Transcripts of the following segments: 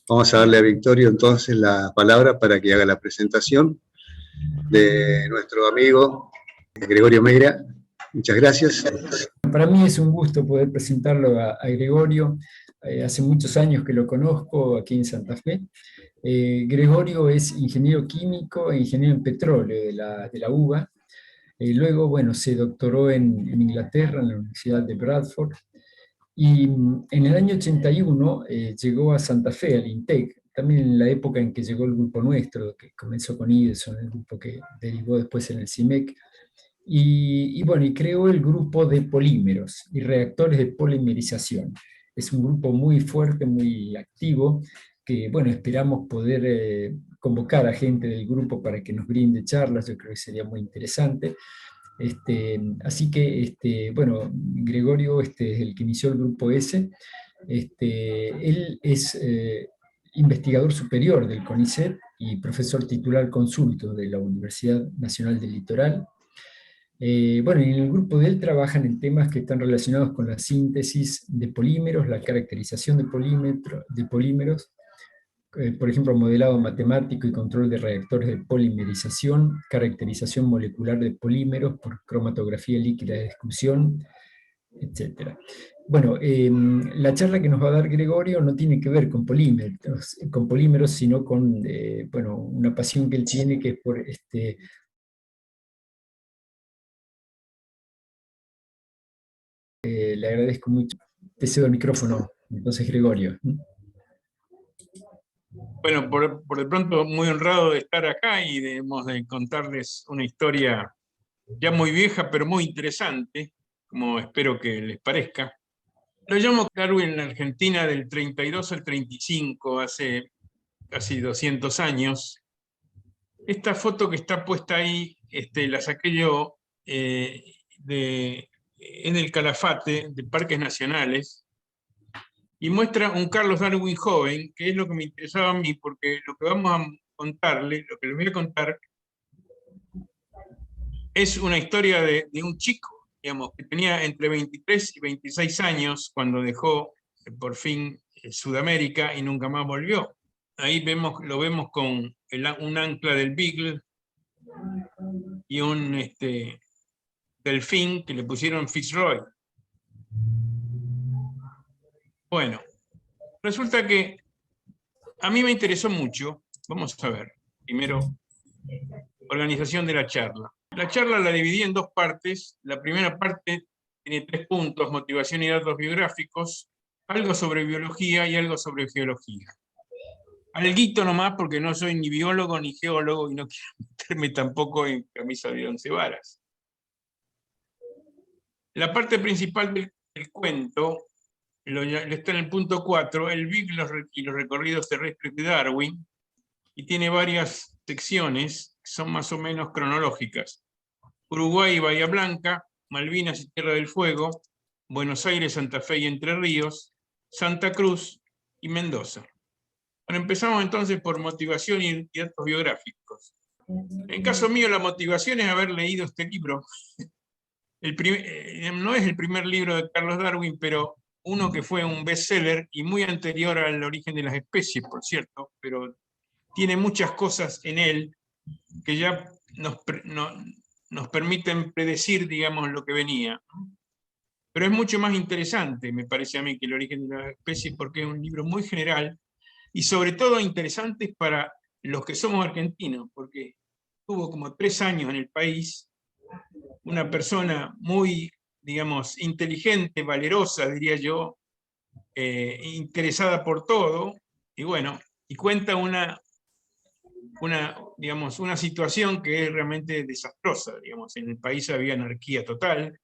Vamos a darle a Victorio entonces la palabra para que haga la presentación de nuestro amigo Gregorio Meira. Muchas gracias. Para mí es un gusto poder presentarlo a Gregorio. Hace muchos años que lo conozco aquí en Santa Fe. Gregorio es ingeniero químico e ingeniero en petróleo de la UBA. Luego, bueno, se doctoró en Inglaterra, en la Universidad de Bradford. Y en el año 81 llegó a Santa Fe, al INTEC, también en la época en que llegó el grupo nuestro, que comenzó con Idelson, el grupo que derivó después en el CIMEC. Y bueno, y creó el grupo de polímeros y reactores de polimerización. Es un grupo muy fuerte, muy activo, que bueno, esperamos poder convocar a gente del grupo para que nos brinde charlas. Yo creo que sería muy interesante. Así que, bueno, Gregorio es el que inició el grupo S. Él es investigador superior del CONICET y profesor titular consulto de la Universidad Nacional del Litoral. Bueno, y en el grupo de él trabajan en temas que están relacionados con la síntesis de polímeros, la caracterización de polímeros, por ejemplo, modelado matemático y control de reactores de polimerización, caracterización molecular de polímeros por cromatografía líquida de exclusión, etc. Bueno, la charla que nos va a dar Gregorio no tiene que ver con polímeros, sino con bueno, una pasión que él tiene, que es por le agradezco mucho. Te cedo el micrófono, entonces, Gregorio. Bueno, por de pronto muy honrado de estar acá y de contarles una historia ya muy vieja, pero muy interesante, como espero que les parezca. Lo llamo Darwin en Argentina del 32 al 35, hace casi 200 años. Esta foto que está puesta ahí, la saqué yo en el Calafate de Parques Nacionales, y muestra un Carlos Darwin joven, que es lo que me interesaba a mí, porque lo que vamos a contarle, lo que les voy a contar, es una historia de un chico, digamos, que tenía entre 23 y 26 años cuando dejó por fin Sudamérica y nunca más volvió. Ahí lo vemos con un ancla del Beagle y un delfín que le pusieron Fitzroy. Bueno, resulta que a mí me interesó mucho. Vamos a ver, primero, organización de la charla. La charla la dividí en dos partes. La primera parte tiene 3 puntos: motivación y datos biográficos, algo sobre biología y algo sobre geología. Alguito nomás, porque no soy ni biólogo ni geólogo y no quiero meterme tampoco en camisa de 11 varas. La parte principal del cuento está en el punto 4, el Big y los recorridos terrestres de Darwin, y tiene varias secciones que son más o menos cronológicas. Uruguay y Bahía Blanca, Malvinas y Tierra del Fuego, Buenos Aires, Santa Fe y Entre Ríos, Santa Cruz y Mendoza. Bueno, empezamos entonces por motivación y datos biográficos. En caso mío, la motivación es haber leído este libro. No es el primer libro de Carlos Darwin, pero uno que fue un bestseller y muy anterior al origen de las especies, por cierto, pero tiene muchas cosas en él que ya nos permiten predecir, digamos, lo que venía. Pero es mucho más interesante, me parece a mí, que el origen de las especies, porque es un libro muy general y sobre todo interesante para los que somos argentinos, porque tuvo como 3 años en el país, una persona muy, digamos, inteligente, valerosa, diría yo, interesada por todo, y bueno, y cuenta digamos, una situación que es realmente desastrosa. Digamos, en el país había anarquía total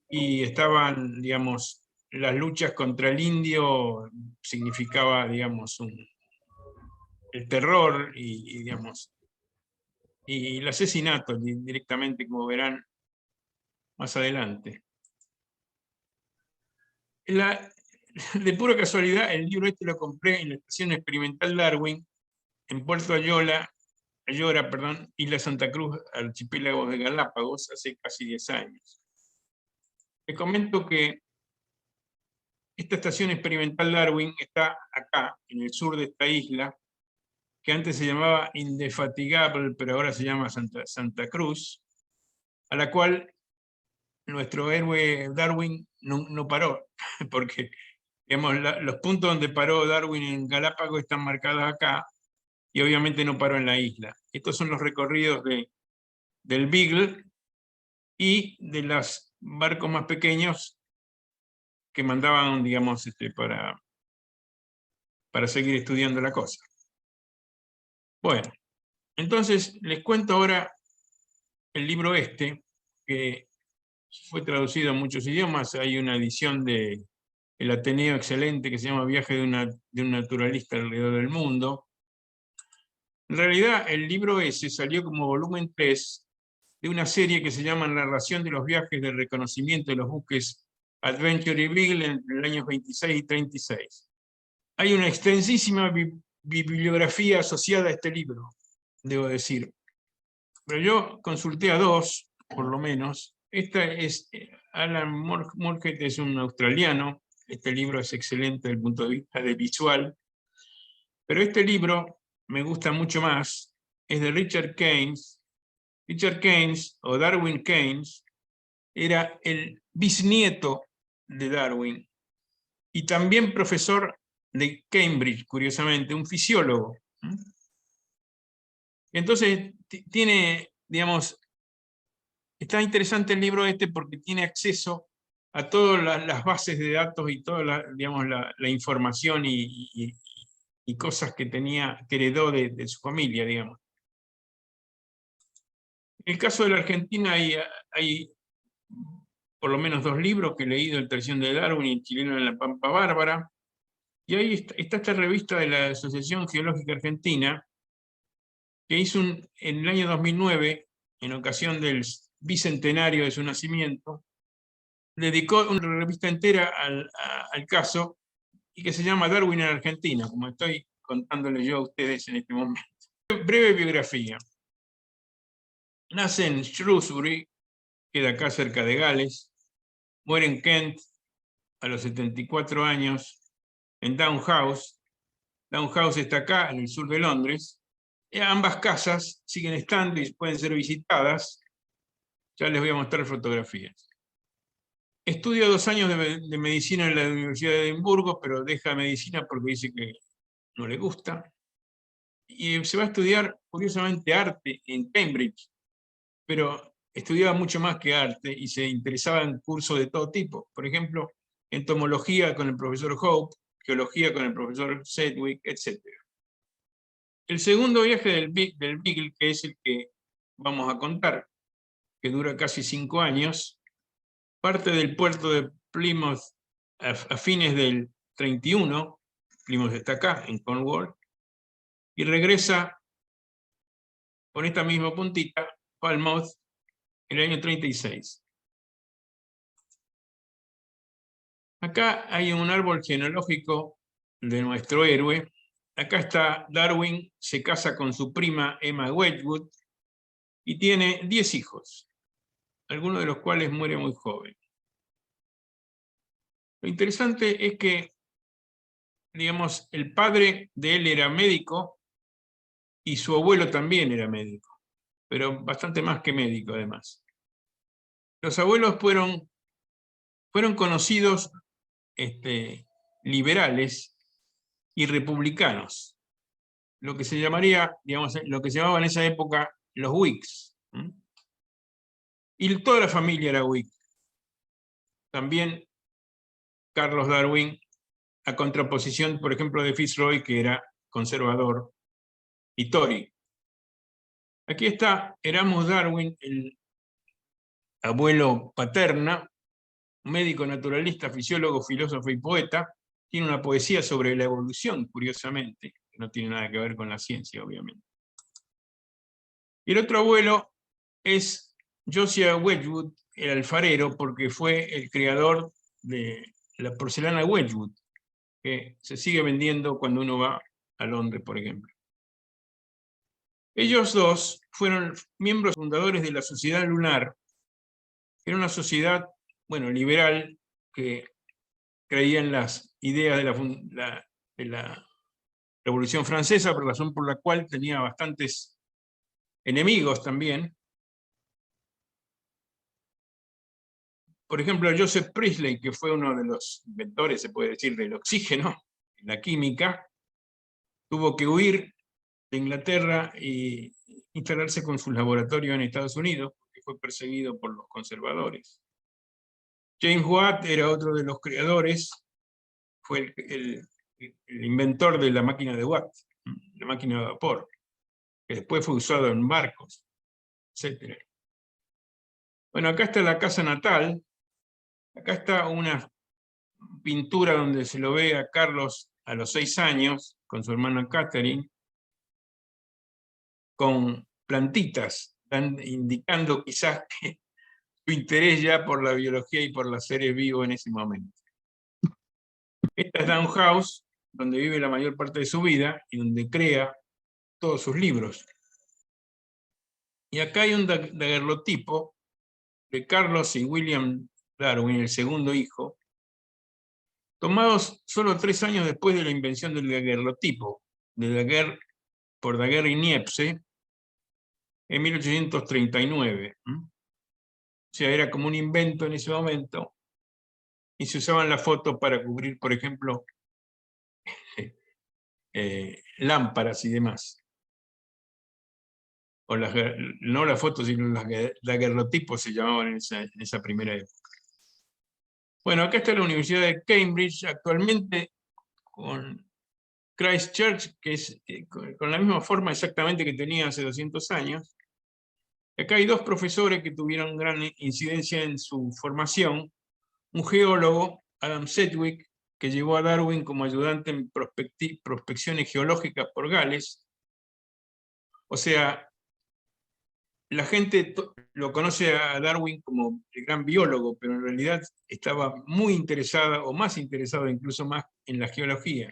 y estaban, digamos, las luchas contra el indio significaba, digamos, el terror digamos, y el asesinato directamente, como verán más adelante. De pura casualidad, el libro este lo compré en la Estación Experimental Darwin, en Puerto Ayora, Isla Santa Cruz, archipiélago de Galápagos, hace casi 10 años. Les comento que esta estación experimental Darwin está acá, en el sur de esta isla, que antes se llamaba Indefatigable, pero ahora se llama Santa Cruz, a la cual nuestro héroe Darwin no paró, porque digamos, los puntos donde paró Darwin en Galápagos están marcados acá, y obviamente no paró en la isla. Estos son los recorridos del Beagle y de los barcos más pequeños que mandaban, digamos, para seguir estudiando la cosa. Bueno, entonces les cuento ahora el libro que fue traducido a muchos idiomas. Hay una edición de El Ateneo excelente que se llama Viaje de un naturalista alrededor del mundo. En realidad, el libro ese salió como volumen 3 de una serie que se llama Narración de los viajes de reconocimiento de los buques Adventure y Beagle entre los años 26 y 36. Hay una extensísima bibliografía asociada a este libro, debo decir. Pero yo consulté a dos, por lo menos. Esta es Alan Moorhead, es un australiano. Este libro es excelente desde el punto de vista de visual. Pero este libro me gusta mucho más. Es de Richard Keynes. Richard Keynes, o Darwin Keynes, era el bisnieto de Darwin y también profesor de Cambridge, curiosamente, un fisiólogo. Entonces, tiene, digamos, está interesante el libro este porque tiene acceso a todas las bases de datos y toda la información y cosas que heredó de su familia, digamos. En el caso de la Argentina hay por lo menos 2 libros que he leído, El Traición de Darwin y El chileno en la Pampa Bárbara. Y ahí está esta revista de la Asociación Geológica Argentina, que hizo en el año 2009, en ocasión del bicentenario de su nacimiento, dedicó una revista entera al caso, y que se llama Darwin en Argentina, como estoy contándole yo a ustedes en este momento. Breve biografía. Nace en Shrewsbury, queda acá cerca de Gales, muere en Kent a los 74 años, en Down House. Down House está acá, en el sur de Londres. Ambas casas siguen estando y pueden ser visitadas. Ya les voy a mostrar fotografías. Estudia 2 años de medicina en la Universidad de Edimburgo, pero deja medicina porque dice que no le gusta. Y se va a estudiar, curiosamente, arte en Cambridge, pero estudiaba mucho más que arte y se interesaba en cursos de todo tipo. Por ejemplo, entomología con el profesor Hope, geología con el profesor Sedgwick, etc. El segundo viaje del Beagle, que es el que vamos a contar, que dura casi 5 años, parte del puerto de Plymouth a fines del 31, Plymouth está acá, en Cornwall, y regresa con esta misma puntita, Falmouth, en el año 36. Acá hay un árbol genealógico de nuestro héroe. Acá está Darwin, se casa con su prima Emma Wedgwood y tiene 10 hijos, algunos de los cuales muere muy joven. Lo interesante es que, digamos, el padre de él era médico y su abuelo también era médico, pero bastante más que médico además. Los abuelos fueron conocidos liberales y republicanos, lo que se llamaría, digamos, lo que se llamaba en esa época los Whigs. Y toda la familia era Whig. También Carlos Darwin, a contraposición, por ejemplo, de Fitzroy, que era conservador y Tory. Aquí está Erasmus Darwin, el abuelo paterna, médico naturalista, fisiólogo, filósofo y poeta. Tiene una poesía sobre la evolución, curiosamente, que no tiene nada que ver con la ciencia, obviamente. Y el otro abuelo es Josiah Wedgwood, el alfarero, porque fue el creador de la porcelana Wedgwood, que se sigue vendiendo cuando uno va a Londres, por ejemplo. Ellos dos fueron miembros fundadores de la Sociedad Lunar, que era una sociedad, bueno, liberal, que creía en las ideas de la Revolución Francesa, por razón por la cual tenía bastantes enemigos también. Por ejemplo, Joseph Priestley, que fue uno de los inventores, se puede decir, del oxígeno en la química, tuvo que huir de Inglaterra y instalarse con su laboratorio en Estados Unidos, porque fue perseguido por los conservadores. James Watt era otro de los creadores, fue el inventor de la máquina de Watt, la máquina de vapor, que después fue usado en barcos, etc. Bueno, acá está la casa natal, acá está una pintura donde se lo ve a Carlos a los 6 años, con su hermana Catherine, con plantitas, indicando quizás que su interés ya por la biología y por los seres vivos en ese momento. Esta es Down House, donde vive la mayor parte de su vida y donde crea todos sus libros. Y acá hay un daguerrotipo de Carlos y William Darwin, el segundo hijo, tomados solo 3 años después de la invención del daguerrotipo, por Daguerre y Niepce, en 1839. O sea, era como un invento en ese momento, y se usaban las fotos para cubrir, por ejemplo, lámparas y demás. O no las fotos, sino los daguerrotipos se llamaban en esa primera época. Bueno, acá está la Universidad de Cambridge, actualmente con Christ Church, que es con la misma forma exactamente que tenía hace 200 años. Acá hay 2 profesores que tuvieron gran incidencia en su formación. Un geólogo, Adam Sedgwick, que llevó a Darwin como ayudante en prospecciones geológicas por Gales. O sea, la gente lo conoce a Darwin como el gran biólogo, pero en realidad estaba muy interesada, o más interesada incluso más, en la geología.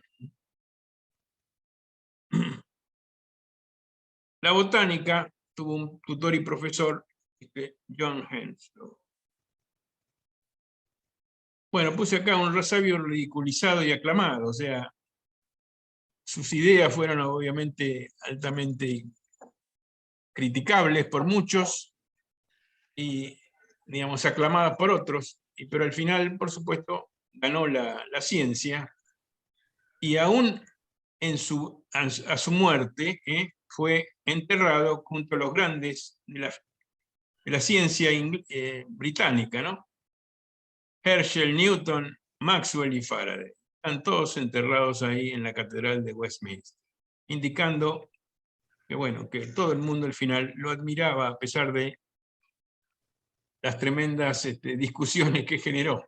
La botánica tuvo un tutor y profesor, John Henslow. Bueno, puse acá un sabio ridiculizado y aclamado, o sea, sus ideas fueron obviamente altamente criticables por muchos y, digamos, aclamadas por otros, pero al final, por supuesto, ganó la ciencia, y aún a su muerte fue enterrado junto a los grandes de la ciencia británica, ¿no? Herschel, Newton, Maxwell y Faraday. Están todos enterrados ahí en la Catedral de Westminster, indicando que, bueno, que todo el mundo al final lo admiraba a pesar de las tremendas discusiones que generó.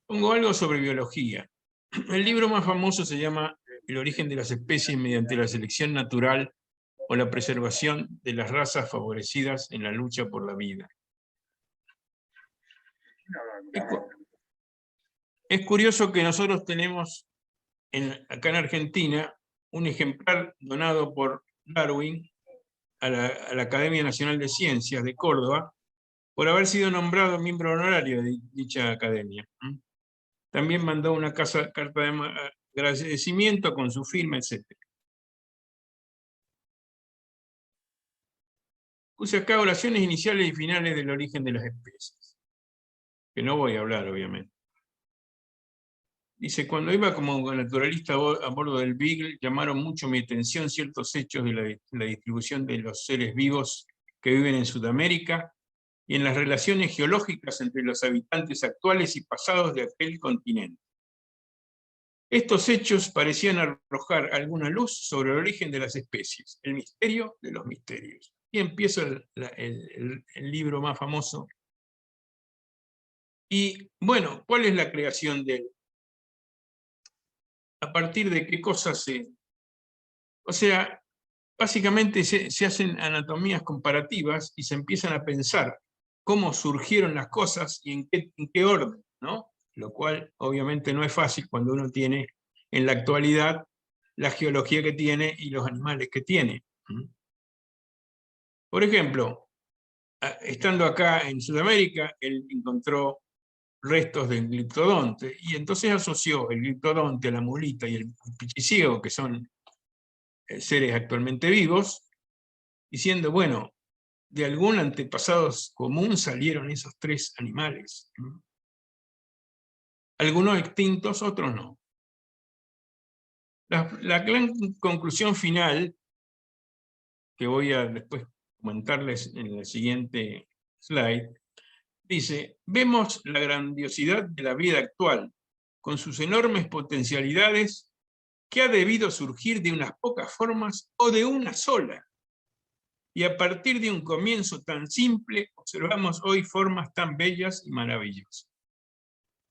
Pongo algo sobre biología. El libro más famoso se llama El origen de las especies mediante la selección natural o la preservación de las razas favorecidas en la lucha por la vida. Es curioso que nosotros tenemos acá en Argentina un ejemplar donado por Darwin a la Academia Nacional de Ciencias de Córdoba por haber sido nombrado miembro honorario de dicha academia. También mandó una carta de agradecimiento con su firma, etc. Puse acá oraciones iniciales y finales del origen de las especies, que no voy a hablar, obviamente. Dice, cuando iba como naturalista a bordo del Beagle, llamaron mucho mi atención ciertos hechos de la distribución de los seres vivos que viven en Sudamérica y en las relaciones geológicas entre los habitantes actuales y pasados de aquel continente. Estos hechos parecían arrojar alguna luz sobre el origen de las especies, el misterio de los misterios. Y empieza el libro más famoso. Y bueno, ¿cuál es la creación de él? ¿A partir de qué cosas se...? O sea, básicamente se hacen anatomías comparativas y se empiezan a pensar cómo surgieron las cosas y en qué orden, ¿no? Lo cual obviamente no es fácil cuando uno tiene en la actualidad la geología que tiene y los animales que tiene. Por ejemplo, estando acá en Sudamérica, él encontró restos del gliptodonte, y entonces asoció el gliptodonte, la mulita y el pichiciego, que son seres actualmente vivos, diciendo, bueno, de algún antepasado común salieron esos tres animales. Algunos extintos, otros no. La gran conclusión final, que voy a después comentarles en el siguiente slide, dice, vemos la grandiosidad de la vida actual, con sus enormes potencialidades, que ha debido surgir de unas pocas formas o de una sola. Y a partir de un comienzo tan simple, observamos hoy formas tan bellas y maravillosas.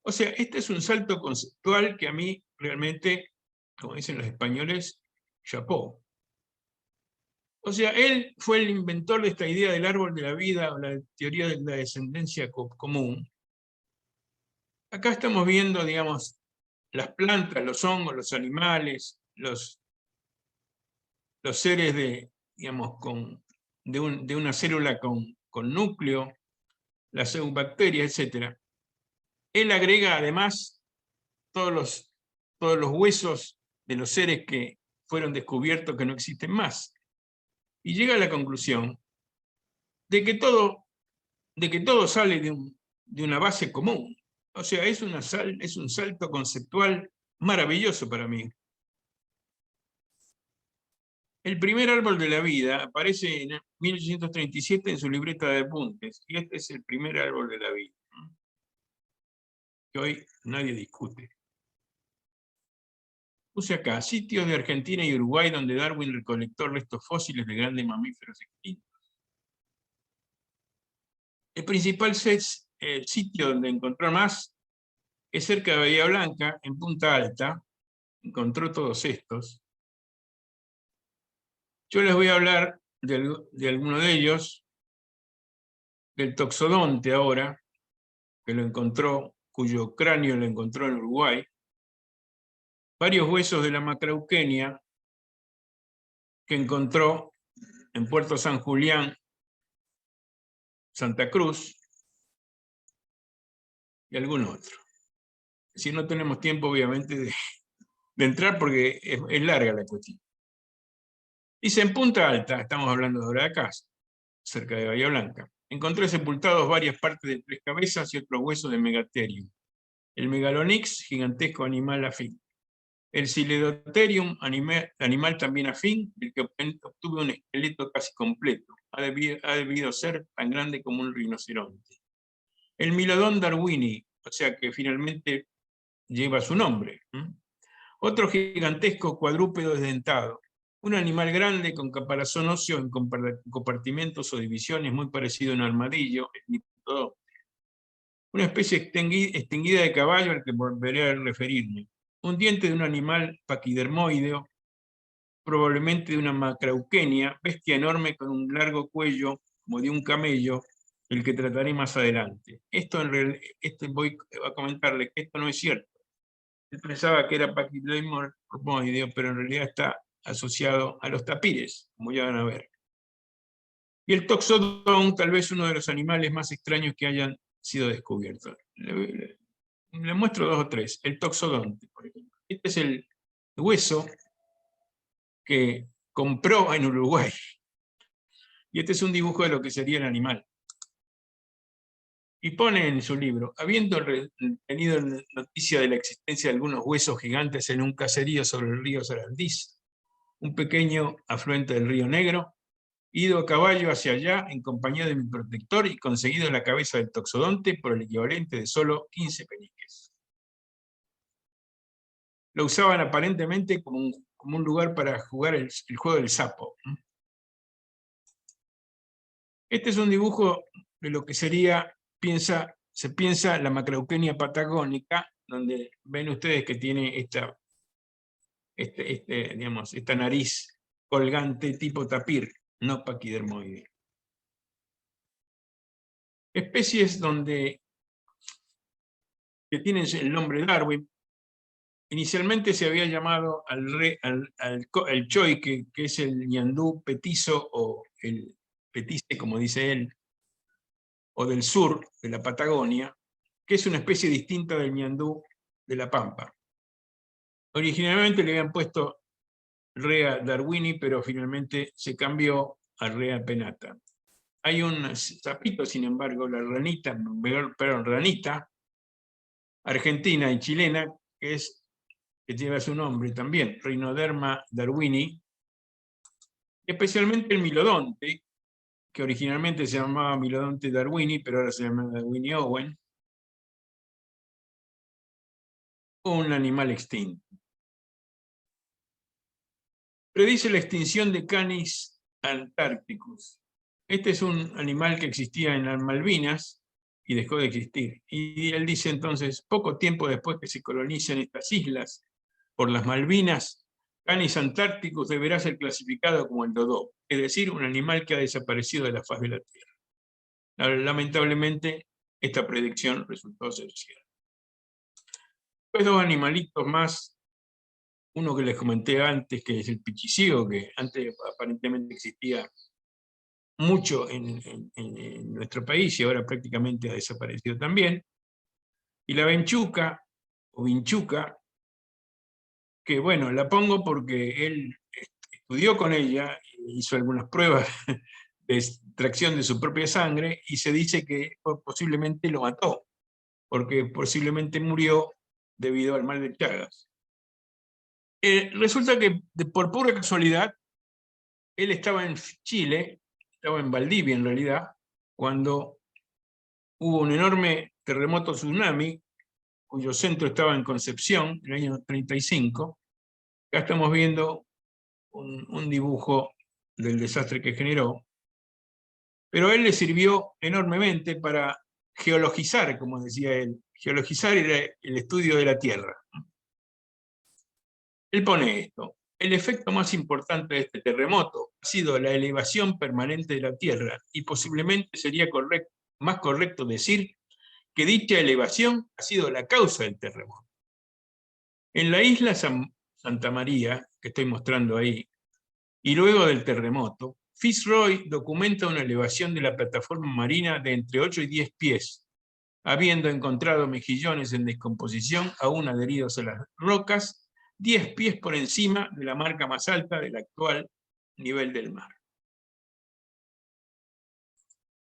O sea, este es un salto conceptual que a mí realmente, como dicen los españoles, chapó. O sea, él fue el inventor de esta idea del árbol de la vida, o la teoría de la descendencia común. Acá estamos viendo, digamos, las plantas, los hongos, los animales, los seres digamos, de una célula con núcleo, las eubacterias, etc. Él agrega además todos los huesos de los seres que fueron descubiertos que no existen más. Y llega a la conclusión de que todo sale de una base común. O sea, es un salto conceptual maravilloso para mí. El primer árbol de la vida aparece en 1837 en su libreta de apuntes, y este es el primer árbol de la vida, que hoy nadie discute. Puse acá, sitios de Argentina y Uruguay donde Darwin recolectó restos fósiles de grandes mamíferos extintos. El principal sitio donde encontró más es cerca de Bahía Blanca, en Punta Alta. Encontró todos estos. Yo les voy a hablar de alguno de ellos, del toxodonte ahora, que lo encontró, cuyo cráneo lo encontró en Uruguay. Varios huesos de la macrauquenia que encontró en Puerto San Julián, Santa Cruz, y algún otro. Si no tenemos tiempo, obviamente, de entrar porque es larga la cuestión. Dice, en Punta Alta, estamos hablando ahora de acá, cerca de Bahía Blanca, encontré sepultados varias partes de tres cabezas y otros huesos de Megatherium. El Megalonyx, gigantesco animal afín. El Siledotherium, animal también afín, del que obtuve un esqueleto casi completo. Ha debido ser tan grande como un rinoceronte. El Milodon darwini, o sea que finalmente lleva su nombre. Otro gigantesco cuadrúpedo desdentado. Un animal grande con caparazón óseo en compartimentos o divisiones muy parecido a un armadillo, el Niptodonte. Una especie extinguida de caballo al que volveré a referirme. Un diente de un animal paquidermoideo, probablemente de una macrauquenia, bestia enorme con un largo cuello como de un camello, el que trataré más adelante. Voy a comentarle que esto no es cierto. Él pensaba que era paquidermoideo, pero en realidad está asociado a los tapires, como ya van a ver. Y el toxodón, tal vez uno de los animales más extraños que hayan sido descubiertos. Le muestro dos o tres. El toxodonte, por ejemplo. Este es el hueso que compró en Uruguay. Y este es un dibujo de lo que sería el animal. Y pone en su libro, habiendo tenido noticia de la existencia de algunos huesos gigantes en un caserío sobre el río Sarandís, un pequeño afluente del río Negro, ido a caballo hacia allá en compañía de mi protector y conseguido la cabeza del toxodonte por el equivalente de solo 15 peniques. Lo usaban aparentemente como un lugar para jugar el juego del sapo. Este es un dibujo de lo que sería, se piensa la macrauquenia patagónica, donde ven ustedes que tiene digamos, esta nariz colgante tipo tapir, no paquidermoide. Especies que tienen el nombre Darwin, inicialmente se había llamado al choique, que es el ñandú petizo o el petice, como dice él, o del sur de la Patagonia, que es una especie distinta del ñandú de la pampa. Originalmente le habían puesto Rea darwini, pero finalmente se cambió a Rea penata. Hay un sapito, sin embargo, la ranita, perdón, ranita, argentina y chilena, que lleva su nombre también, Rhinoderma darwini, especialmente el milodonte, que originalmente se llamaba Milodonte darwini, pero ahora se llama Darwini Owen, un animal extinto. Predice la extinción de Canis antarcticus. Este es un animal que existía en las Malvinas y dejó de existir. Y él dice entonces, poco tiempo después que se colonicen estas islas por las Malvinas, Canis antarcticus deberá ser clasificado como el dodo, es decir, un animal que ha desaparecido de la faz de la Tierra. Lamentablemente, esta predicción resultó ser cierta. Pues dos animalitos más, uno que les comenté antes, que es el pichicío, que antes aparentemente existía mucho en nuestro país y ahora prácticamente ha desaparecido también, y la venchuca, o vinchuca, que bueno, la pongo porque él estudió con ella, hizo algunas pruebas de extracción de su propia sangre, y se dice que posiblemente lo mató, porque posiblemente murió debido al mal de Chagas. Resulta que por pura casualidad, él estaba en Chile, estaba en Valdivia en realidad, cuando hubo un enorme terremoto tsunami, cuyo centro estaba en Concepción, en el año 35. Acá estamos viendo un dibujo del desastre que generó, pero a él le sirvió enormemente para geologizar, como decía él. Geologizar era el estudio de la Tierra. Él pone esto: el efecto más importante de este terremoto ha sido la elevación permanente de la Tierra, y posiblemente sería más correcto decir que dicha elevación ha sido la causa del terremoto. En la isla Santa María, que estoy mostrando ahí, y luego del terremoto, Fitzroy documenta una elevación de la plataforma marina de entre 8 y 10 pies, habiendo encontrado mejillones en descomposición aún adheridos a las rocas, 10 pies por encima de la marca más alta del actual nivel del mar.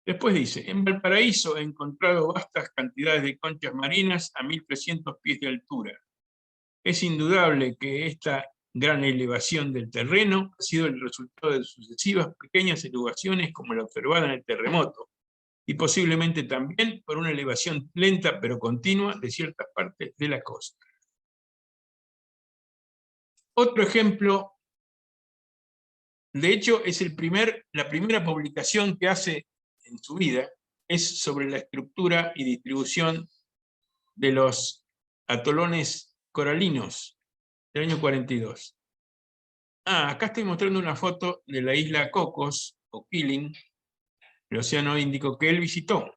Después dice, en Valparaíso he encontrado vastas cantidades de conchas marinas a 1300 pies de altura. Es indudable que esta gran elevación del terreno ha sido el resultado de sucesivas pequeñas elevaciones como la observada en el terremoto, y posiblemente también por una elevación lenta pero continua de ciertas partes de la costa. Otro ejemplo, de hecho es la primera publicación que hace en su vida, es sobre la estructura y distribución de los atolones coralinos del año 42. Acá estoy mostrando una foto de la isla Cocos, o Keeling, el Océano Índico, que él visitó.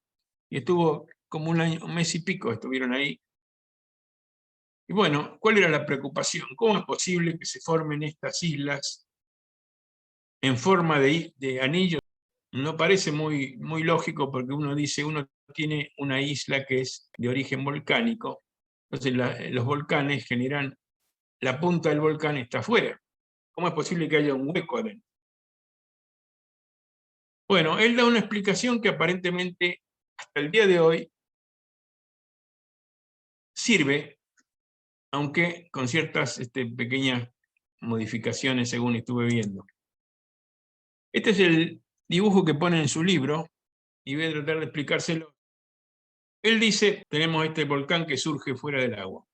Y estuvo como un mes y pico, estuvieron ahí. Y bueno, ¿cuál era la preocupación? ¿Cómo es posible que se formen estas islas en forma de anillo? No parece muy lógico, porque uno dice, uno tiene una isla que es de origen volcánico, entonces los volcanes generan, la punta del volcán está afuera. ¿Cómo es posible que haya un hueco adentro? Bueno, él da una explicación que aparentemente hasta el día de hoy sirve, aunque con ciertas pequeñas modificaciones según estuve viendo. Este es el dibujo que pone en su libro, y voy a tratar de explicárselo. Él dice, tenemos este volcán que surge fuera del agua.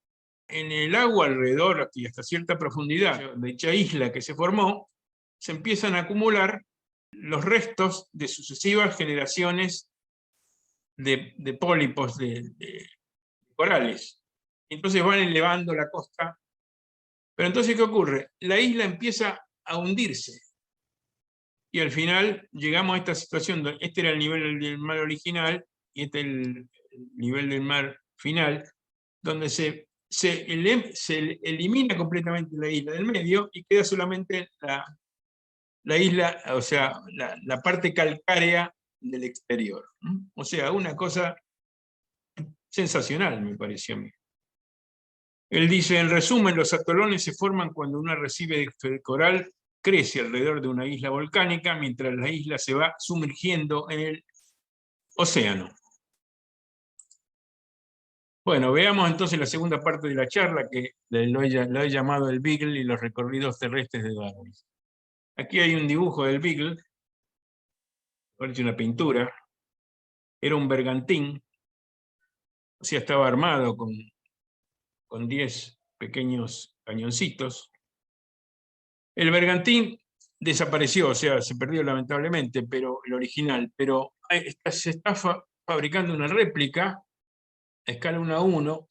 En el agua alrededor y hasta cierta profundidad de dicha isla que se formó, se empiezan a acumular los restos de sucesivas generaciones de pólipos, de corales. Entonces van elevando la costa. Pero entonces, ¿qué ocurre? La isla empieza a hundirse. Y al final llegamos a esta situación, este era el nivel del mar original, y este es el nivel del mar final, donde se elimina completamente la isla del medio y queda solamente la isla, o sea, la parte calcárea del exterior. O sea, una cosa sensacional, me pareció a mí. Él dice, en resumen, los atolones se forman cuando un arrecife de coral crece alrededor de una isla volcánica, mientras la isla se va sumergiendo en el océano. Bueno, veamos entonces la segunda parte de la charla, que lo he llamado el Beagle y los recorridos terrestres de Darwin. Aquí hay un dibujo del Beagle, parece una pintura. Era un bergantín, o sea, estaba armado con 10 pequeños cañoncitos. El bergantín desapareció, o sea, se perdió lamentablemente, pero el original, pero se está fabricando una réplica a escala 1:1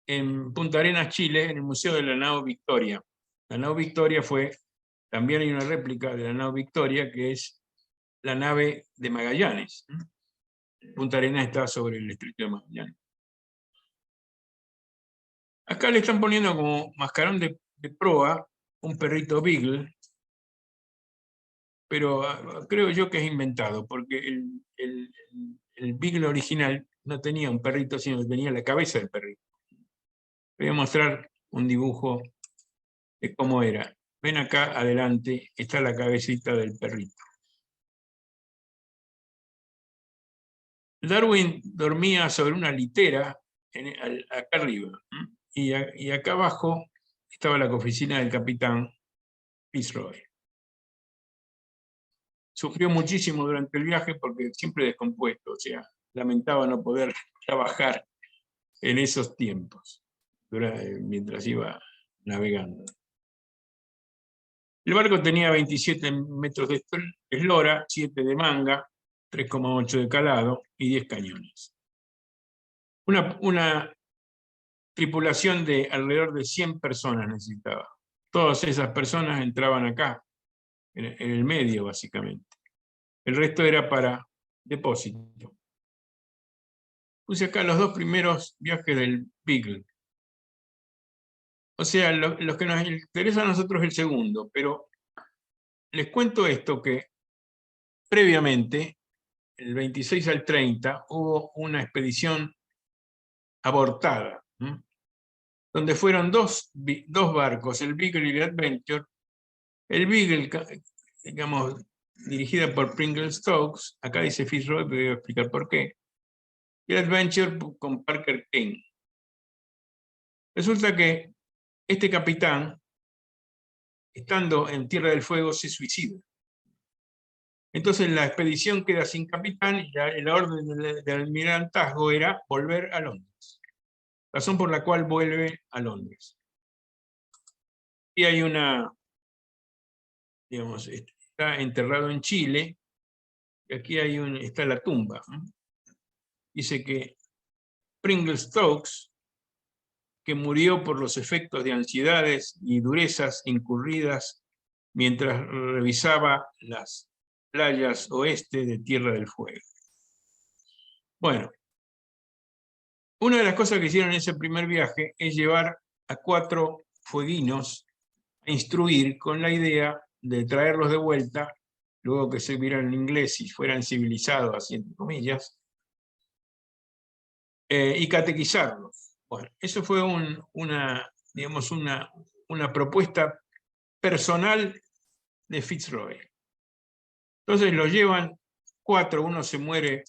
en Punta Arenas, Chile, en el Museo de la Nao Victoria. La Nao Victoria también hay una réplica de la Nao Victoria, que es la nave de Magallanes. Punta Arenas está sobre el estrecho de Magallanes. Acá le están poniendo como mascarón de proa un perrito Beagle, pero creo yo que es inventado, porque el Beagle original no tenía un perrito, sino que tenía la cabeza del perrito. Voy a mostrar un dibujo de cómo era. Ven acá adelante, está la cabecita del perrito. Darwin dormía sobre una litera acá arriba, y acá abajo estaba la oficina del capitán Fitzroy. Sufrió muchísimo durante el viaje porque siempre descompuesto, o sea, lamentaba no poder trabajar en esos tiempos, mientras iba navegando. El barco tenía 27 metros de eslora, 7 de manga, 3,8 de calado y 10 cañones. Una tripulación de alrededor de 100 personas necesitaba. Todas esas personas entraban acá, en el medio básicamente. El resto era para depósito. Puse acá los 2 primeros viajes del Beagle. O sea, lo que nos interesa a nosotros es el segundo, pero les cuento esto, que previamente, el 26 al 30, hubo una expedición abortada, donde fueron dos barcos, el Beagle y el Adventure. El Beagle, digamos, dirigida por Pringle Stokes, acá dice Fitzroy, pero voy a explicar por qué, y el Adventure con Parker King. Resulta que este capitán, estando en Tierra del Fuego, se suicida. Entonces la expedición queda sin capitán y la orden del almirantazgo era volver a Londres. Razón por la cual vuelve a Londres. Y hay digamos, está enterrado en Chile, y aquí está la tumba. Dice que Pringle Stokes, que murió por los efectos de ansiedades y durezas incurridas mientras revisaba las playas oeste de Tierra del Fuego. Bueno, una de las cosas que hicieron en ese primer viaje es llevar a 4 fueguinos a instruir con la idea de traerlos de vuelta, luego que se vieran en inglés y fueran civilizados, así entre comillas, y catequizarlos. Bueno, eso fue digamos, una propuesta personal de Fitzroy. Entonces los llevan 4, uno se muere,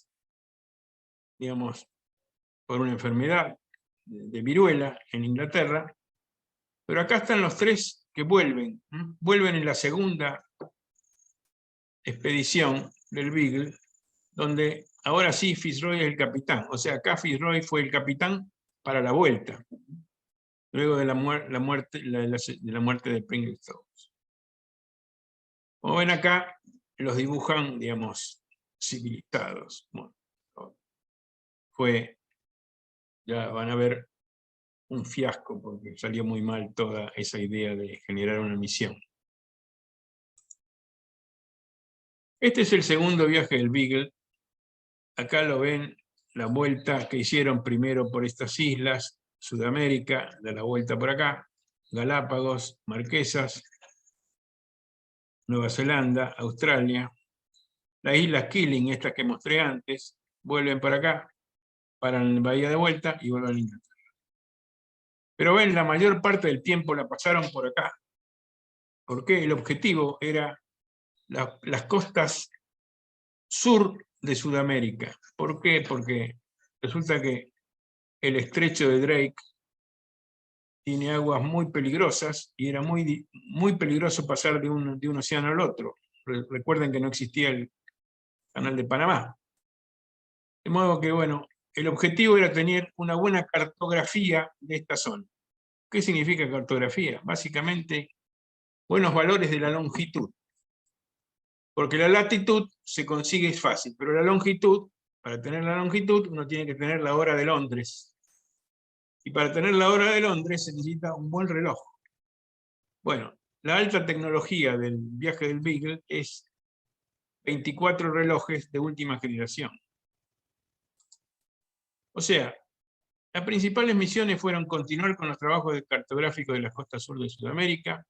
digamos, por una enfermedad de viruela en Inglaterra, pero acá están los 3 que vuelven en la segunda expedición del Beagle, donde ahora sí Fitzroy es el capitán. O sea, acá Fitzroy fue el capitán para la vuelta, luego de la muerte de Pringle Stokes. Como ven acá, los dibujan, digamos, civilizados. Bueno, ya van a ver un fiasco, porque salió muy mal toda esa idea de generar una misión. Este es el segundo viaje del Beagle. Acá lo ven, la vuelta que hicieron primero por estas islas, Sudamérica, da la vuelta por acá, Galápagos, Marquesas, Nueva Zelanda, Australia, las islas Killing, estas que mostré antes, vuelven para acá, paran en Bahía de vuelta y vuelven a Inglaterra. Pero ven, la mayor parte del tiempo la pasaron por acá, porque el objetivo era las costas sur de Sudamérica. ¿Por qué? Porque resulta que el estrecho de Drake tiene aguas muy peligrosas y era muy peligroso pasar de un océano al otro. Recuerden que no existía el Canal de Panamá. De modo que, bueno, el objetivo era tener una buena cartografía de esta zona. ¿Qué significa cartografía? Básicamente, buenos valores de la longitud. Porque la latitud se consigue fácil, pero la longitud, para tener la longitud, uno tiene que tener la hora de Londres. Y para tener la hora de Londres se necesita un buen reloj. Bueno, la alta tecnología del viaje del Beagle es 24 relojes de última generación. O sea, las principales misiones fueron continuar con los trabajos cartográficos de la costa sur de Sudamérica,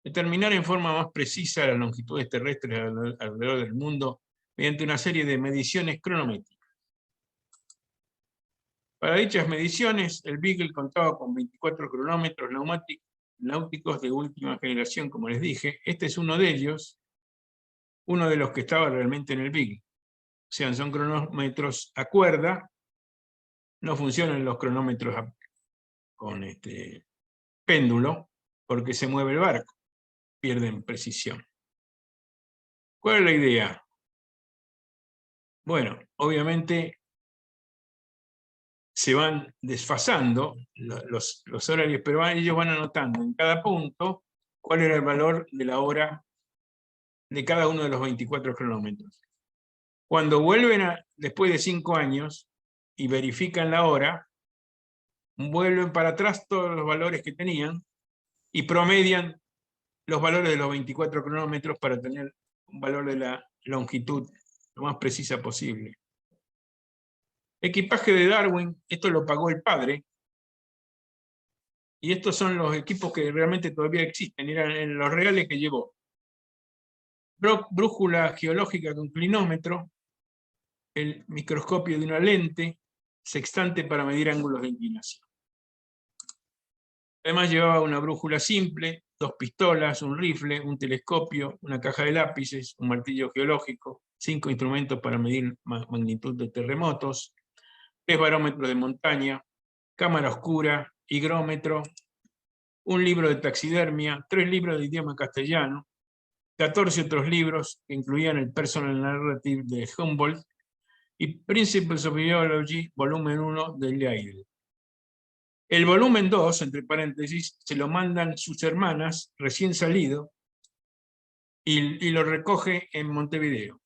determinar en forma más precisa las longitudes terrestres alrededor del mundo mediante una serie de mediciones cronométricas. Para dichas mediciones, el Beagle contaba con 24 cronómetros náuticos de última generación, como les dije. Este es uno de ellos, uno de los que estaba realmente en el Beagle. O sea, son cronómetros a cuerda, no funcionan los cronómetros con péndulo, porque se mueve el barco, pierden precisión. ¿Cuál es la idea? Bueno, obviamente se van desfasando los horarios, pero ellos van anotando en cada punto cuál era el valor de la hora de cada uno de los 24 cronómetros. Cuando vuelven después de 5 años y verifican la hora, vuelven para atrás todos los valores que tenían y promedian los valores de los 24 cronómetros para tener un valor de la longitud lo más precisa posible. Equipaje de Darwin, esto lo pagó el padre, y estos son los equipos que realmente todavía existen, eran los reales que llevó. Brújula geológica con clinómetro, el microscopio de una lente, sextante para medir ángulos de inclinación. Además llevaba una brújula simple, 2 pistolas, un rifle, un telescopio, una caja de lápices, un martillo geológico, 5 instrumentos para medir magnitud de terremotos, 3 barómetros de montaña, cámara oscura, higrómetro, un libro de taxidermia, 3 libros de idioma castellano, 14 otros libros que incluían el Personal Narrative de Humboldt y Principles of Biology, volumen 1 de Lyell. El volumen 2, entre paréntesis, se lo mandan sus hermanas, recién salido, y lo recoge en Montevideo.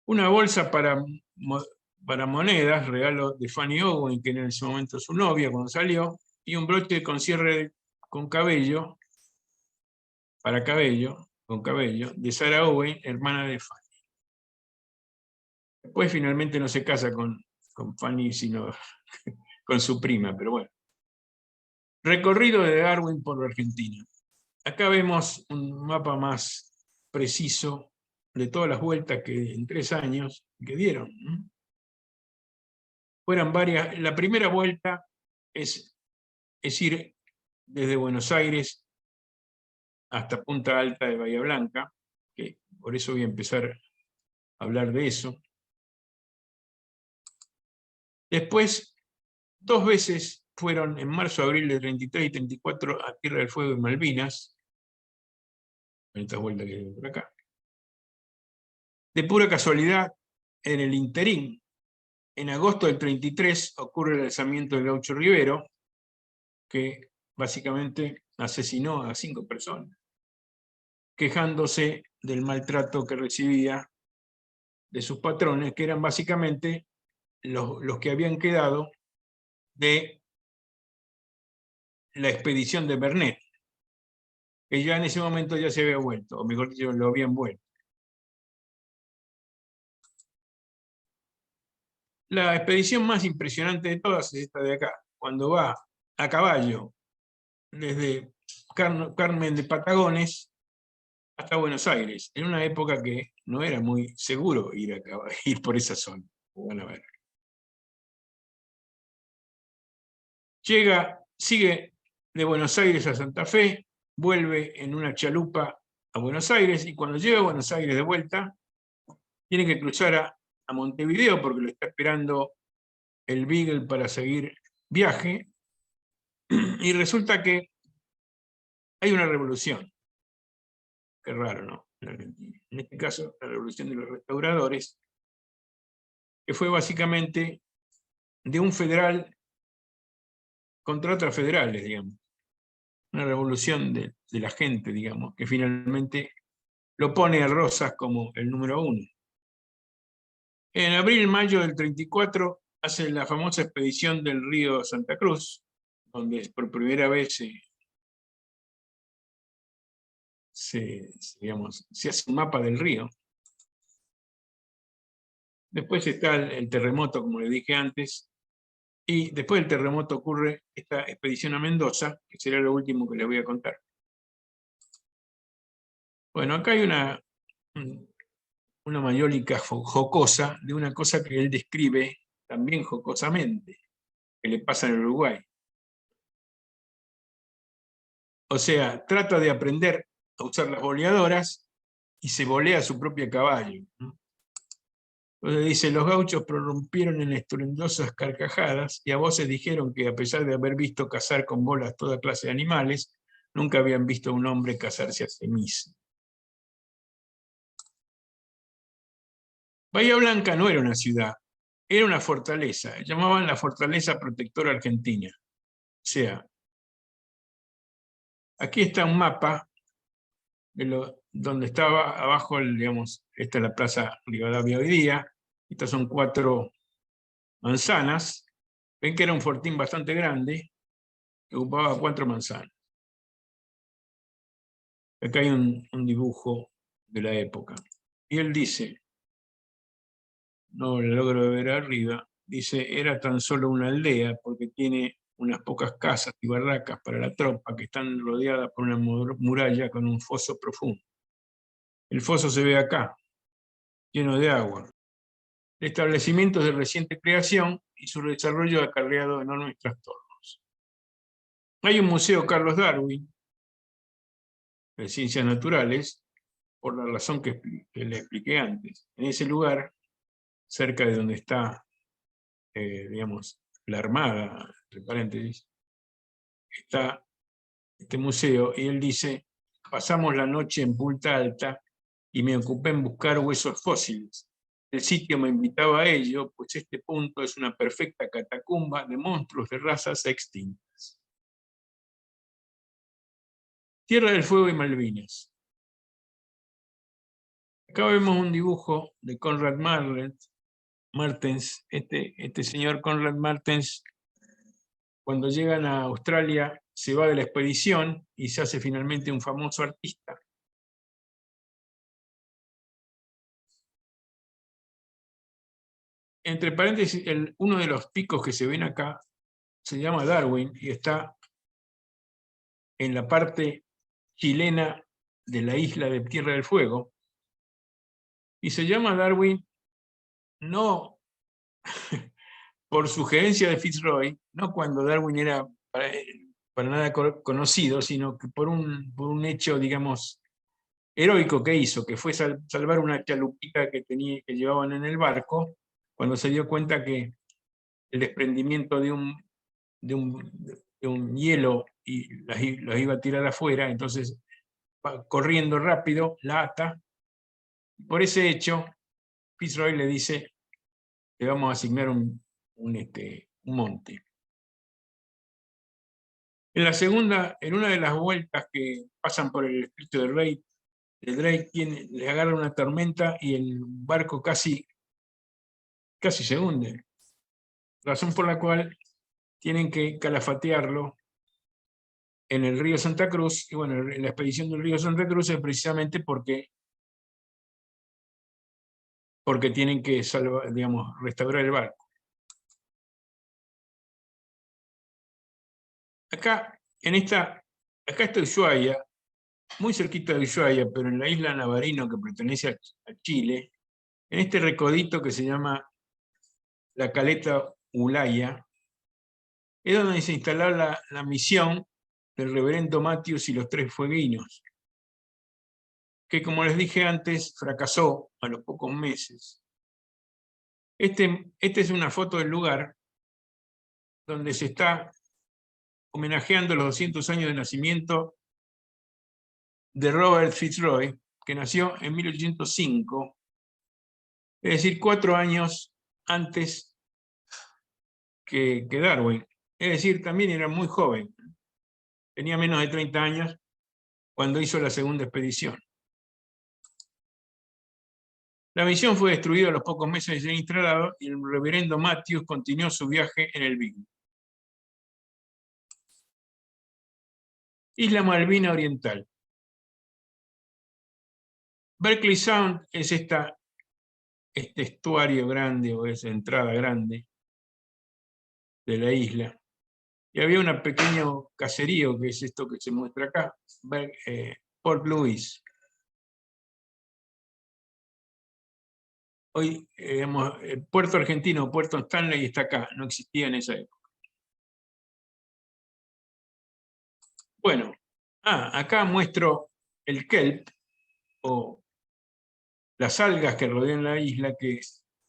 Una bolsa para monedas, regalo de Fanny Owen, que en ese momento su novia cuando salió, y un broche con cierre con cabello, para cabello, con cabello, de Sarah Owen, hermana de Fanny. Después finalmente no se casa con Fanny, sino con su prima, pero bueno. Recorrido de Darwin por Argentina. Acá vemos un mapa más preciso de todas las vueltas que en 3 años que dieron. Fueron varias. La primera vuelta es ir desde Buenos Aires hasta Punta Alta de Bahía Blanca, que por eso voy a empezar a hablar de eso. Después, 2 veces fueron en marzo, abril de 33 y 34 a Tierra del Fuego y Malvinas, en esta vuelta que hay por acá. De pura casualidad, en el interín, en agosto del 33 ocurre el alzamiento del Gaucho Rivero, que básicamente asesinó a 5 personas, quejándose del maltrato que recibía de sus patrones, que eran básicamente los que habían quedado de la expedición de Vernet, que ya en ese momento ya se había vuelto, o mejor dicho, lo habían vuelto. La expedición más impresionante de todas es esta de acá, cuando va a caballo desde Carmen de Patagones hasta Buenos Aires, en una época que no era muy seguro ir por esa zona. van a ver. Sigue de Buenos Aires a Santa Fe, vuelve en una chalupa a Buenos Aires, y cuando llega a Buenos Aires de vuelta, tiene que cruzar a Montevideo porque lo está esperando el Beagle para seguir viaje, y resulta que hay una revolución. Qué raro, ¿no? En Argentina. En este caso, la revolución de los restauradores, que fue básicamente de un federal contra otras federales, digamos. Una revolución de la gente, digamos, que finalmente lo pone a Rosas como el número 1. En abril-mayo del 34 hace la famosa expedición del río Santa Cruz, donde por primera vez se hace un mapa del río. Después está el terremoto, como le dije antes, y después del terremoto ocurre esta expedición a Mendoza, que será lo último que les voy a contar. Bueno, acá hay una mayólica jocosa de una cosa que él describe también jocosamente, que le pasa en Uruguay. O sea, trata de aprender a usar las boleadoras y se volea su propio caballo. Entonces dice, los gauchos prorrumpieron en estruendosas carcajadas y a voces dijeron que a pesar de haber visto cazar con bolas toda clase de animales, nunca habían visto a un hombre cazarse a sí mismo. Bahía Blanca no era una ciudad, era una fortaleza, llamaban la Fortaleza Protectora Argentina. O sea, aquí está un mapa de donde estaba abajo, digamos, esta es la Plaza Rivadavia hoy día, estas son 4 manzanas, ven que era un fortín bastante grande, que ocupaba 4 manzanas. Acá hay un dibujo de la época. Y él dice, no lo logro ver arriba, dice, era tan solo una aldea porque tiene unas pocas casas y barracas para la tropa que están rodeadas por una muralla con un foso profundo. El foso se ve acá, lleno de agua. El establecimiento es de reciente creación y su desarrollo ha acarreado enormes trastornos. Hay un museo Carlos Darwin de Ciencias Naturales, por la razón que le expliqué antes. En ese lugar, cerca de donde está, digamos, la Armada, entre paréntesis, está este museo, y él dice, pasamos la noche en Punta Alta y me ocupé en buscar huesos fósiles. El sitio me invitaba a ello, pues este punto es una perfecta catacumba de monstruos de razas extintas. Tierra del Fuego y Malvinas. Acá vemos un dibujo de Conrad Martens. Este señor Conrad Martens, cuando llegan a Australia, se va de la expedición y se hace finalmente un famoso artista. Entre paréntesis, uno de los picos que se ven acá se llama Darwin y está en la parte chilena de la isla de Tierra del Fuego. Y se llama Darwin no por sugerencia de Fitzroy, no cuando Darwin era para nada conocido, sino que por un hecho, digamos, heroico que hizo, que fue salvar una chalupita que llevaban en el barco, cuando se dio cuenta que el desprendimiento de un hielo y los iba a tirar afuera, entonces corriendo rápido, la ata. Por ese hecho, Fitzroy le dice, le vamos a asignar un monte. En una de las vueltas que pasan por el estrecho de Drake, les agarra una tormenta y el barco casi se hunde. Razón por la cual tienen que calafatearlo en el río Santa Cruz, y bueno, la expedición del río Santa Cruz es precisamente porque tienen que restaurar el barco. Acá está Ushuaia, muy cerquita de Ushuaia, pero en la isla Navarino, que pertenece a Chile, en este recodito que se llama la caleta Ulaya, es donde se instaló la misión del reverendo Matthews y los 3 fueguinos, que, como les dije antes, fracasó a los pocos meses. Esta es una foto del lugar donde se está homenajeando los 200 años de nacimiento de Robert Fitzroy, que nació en 1805, es decir, 4 años antes que Darwin. Es decir, también era muy joven, tenía menos de 30 años cuando hizo la segunda expedición. La misión fue destruida a los pocos meses de ser instalado y el reverendo Matthews continuó su viaje en el Big. Isla Malvina Oriental. Berkeley Sound es este estuario grande, o esa entrada grande de la isla. Y había un pequeño caserío, que es esto que se muestra acá, Port Louis. Hoy, Puerto Argentino, Puerto Stanley está acá, no existía en esa época. Bueno, acá muestro el kelp, o las algas que rodean la isla, que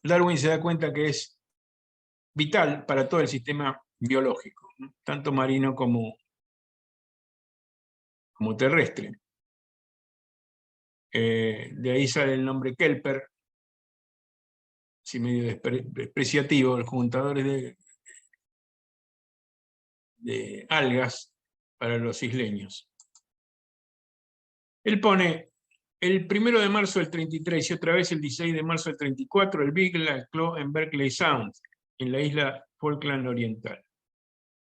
Darwin se da cuenta que es vital para todo el sistema biológico, ¿no? Tanto marino como terrestre. De ahí sale el nombre kelper, así medio despreciativo, los juntadores de algas para los isleños. Él pone el 1 de marzo del 33 y otra vez el 16 de marzo del 34, el Beagle ancló en Berkeley Sound, en la isla Falkland Oriental.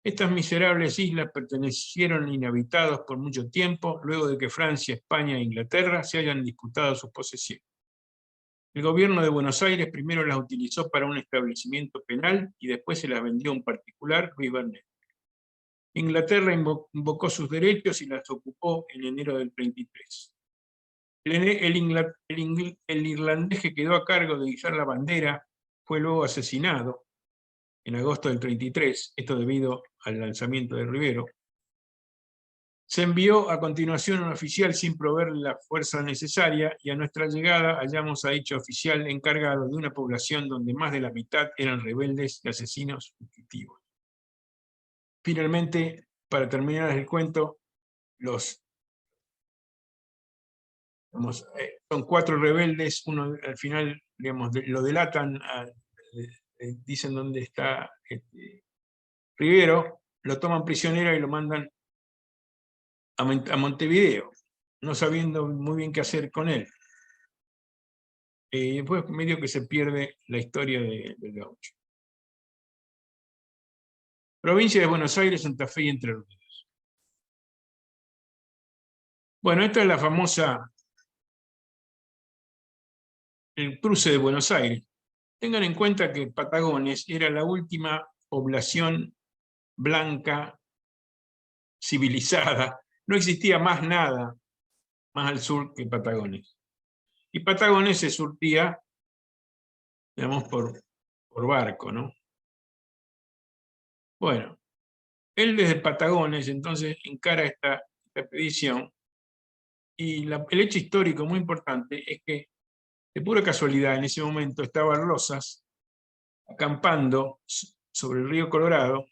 Estas miserables islas pertenecieron inhabitadas por mucho tiempo, luego de que Francia, España e Inglaterra se hayan disputado sus posesiones. El gobierno de Buenos Aires primero las utilizó para un establecimiento penal y después se las vendió a un particular, Luis Bernet. Inglaterra invocó sus derechos y las ocupó en enero del 33. El irlandés que quedó a cargo de izar la bandera fue luego asesinado en agosto del 33, esto debido al lanzamiento de Rivero. Se envió a continuación un oficial sin proveer la fuerza necesaria y a nuestra llegada hallamos a dicho oficial encargado de una población donde más de la mitad eran rebeldes y asesinos fugitivos. Finalmente, para terminar el cuento, son 4 rebeldes, uno al final, digamos, lo delatan, dicen dónde está Rivero, lo toman prisionero y lo mandan a Montevideo, no sabiendo muy bien qué hacer con él. Y después medio que se pierde la historia del gaucho. Provincia de Buenos Aires, Santa Fe y Entre Ríos. Bueno, esta es la famosa, el cruce de Buenos Aires. Tengan en cuenta que Patagones era la última población blanca, civilizada. No existía más nada más al sur que Patagones. Y Patagones se surtía, digamos, por barco, ¿no? Bueno, él desde Patagones entonces encara esta expedición, y el hecho histórico muy importante es que, de pura casualidad, en ese momento estaba Rosas acampando sobre el río Colorado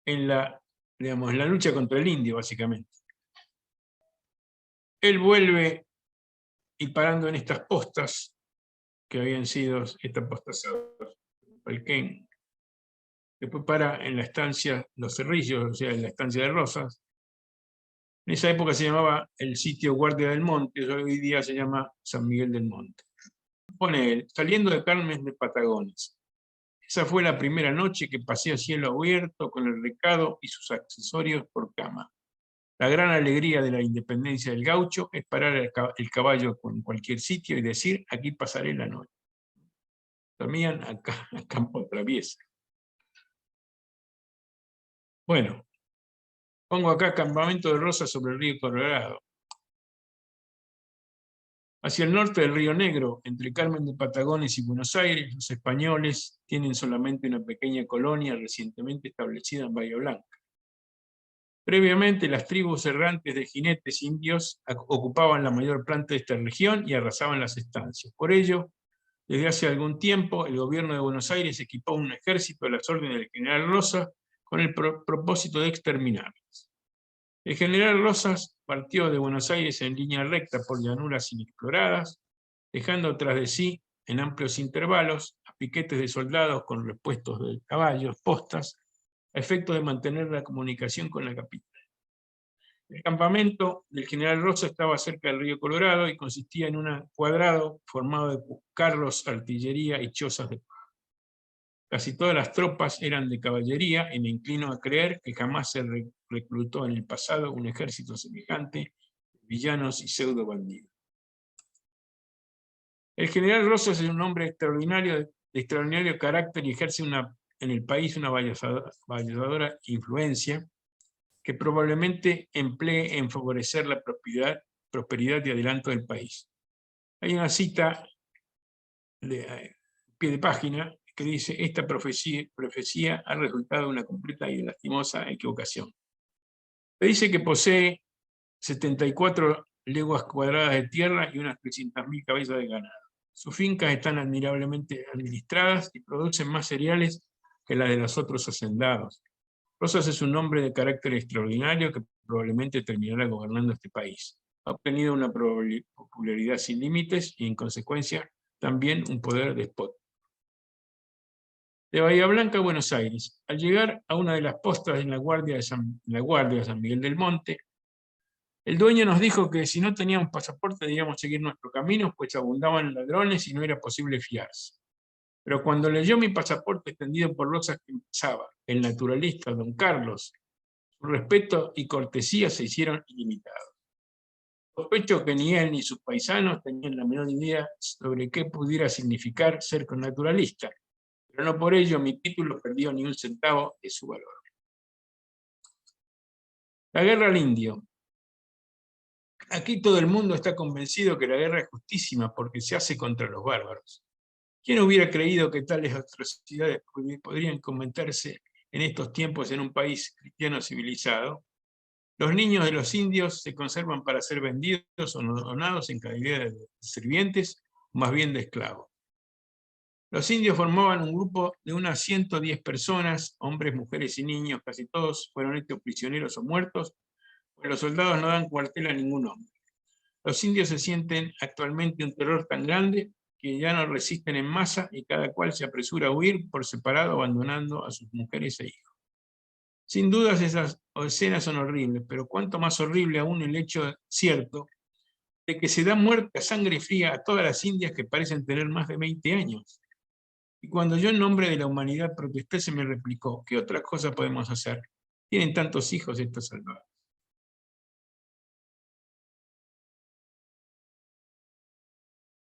en la lucha contra el indio, básicamente. Él vuelve y parando en estas postas, que habían sido estas postas Palquén, después para en la estancia Los Cerrillos, o sea, en la estancia de Rosas. En esa época se llamaba el sitio Guardia del Monte, hoy día se llama San Miguel del Monte. Pone él, saliendo de Carmen de Patagones. Esa fue la primera noche que pasé a cielo abierto con el recado y sus accesorios por cama. La gran alegría de la independencia del gaucho es parar el caballo en cualquier sitio y decir, aquí pasaré la noche. Dormían acá, a campo traviesa. Bueno, pongo acá Campamento de Rosas sobre el río Colorado. Hacia el norte del Río Negro, entre Carmen de Patagones y Buenos Aires, los españoles tienen solamente una pequeña colonia recientemente establecida en Bahía Blanca. Previamente, las tribus errantes de jinetes indios ocupaban la mayor parte de esta región y arrasaban las estancias. Por ello, desde hace algún tiempo, el gobierno de Buenos Aires equipó un ejército a las órdenes del general Rosas con el propósito de exterminarlos. El general Rosas partió de Buenos Aires en línea recta por llanuras inexploradas, dejando tras de sí, en amplios intervalos, a piquetes de soldados con repuestos de caballos, postas, a efecto de mantener la comunicación con la capital. El campamento del general Rosas estaba cerca del río Colorado y consistía en un cuadrado formado de carros, artillería y chozas de paja. Casi todas las tropas eran de caballería y me inclino a creer que jamás se reclutó en el pasado un ejército semejante de villanos y pseudo bandidos. El general Rosas es un hombre extraordinario, de extraordinario carácter y ejerce en el país una valladora influencia que probablemente emplee en favorecer la prosperidad y adelanto del país. Hay una cita de pie de página que dice: esta profecía ha resultado una completa y lastimosa equivocación. Se dice que posee 74 leguas cuadradas de tierra y unas 300.000 cabezas de ganado. Sus fincas están admirablemente administradas y producen más cereales que las de los otros hacendados. Rosas es un hombre de carácter extraordinario que probablemente terminará gobernando este país. Ha obtenido una popularidad sin límites y, en consecuencia, también un poder despótico. De Bahía Blanca a Buenos Aires. Al llegar a una de las postas en la guardia de San Miguel del Monte, el dueño nos dijo que si no teníamos pasaporte debíamos seguir nuestro camino, pues abundaban ladrones y no era posible fiarse. Pero cuando leyó mi pasaporte extendido por Rosas que empezaba, el naturalista don Carlos, su respeto y cortesía se hicieron ilimitados. Sospecho que ni él ni sus paisanos tenían la menor idea sobre qué pudiera significar ser connaturalista, pero no por ello mi título perdió ni un centavo de su valor. La guerra al indio. Aquí todo el mundo está convencido que la guerra es justísima porque se hace contra los bárbaros. ¿Quién hubiera creído que tales atrocidades podrían cometerse en estos tiempos en un país cristiano civilizado? Los niños de los indios se conservan para ser vendidos o donados en calidad de sirvientes, o más bien de esclavos. Los indios formaban un grupo de unas 110 personas, hombres, mujeres y niños, casi todos fueron hechos prisioneros o muertos, pues los soldados no dan cuartel a ningún hombre. Los indios se sienten actualmente un terror tan grande que ya no resisten en masa y cada cual se apresura a huir por separado, abandonando a sus mujeres e hijos. Sin dudas esas escenas son horribles, pero cuánto más horrible aún el hecho cierto de que se da muerte a sangre fría a todas las indias que parecen tener más de 20 años. Y cuando yo en nombre de la humanidad protesté, se me replicó: ¿qué otra cosa podemos hacer? Tienen tantos hijos estos salvajes.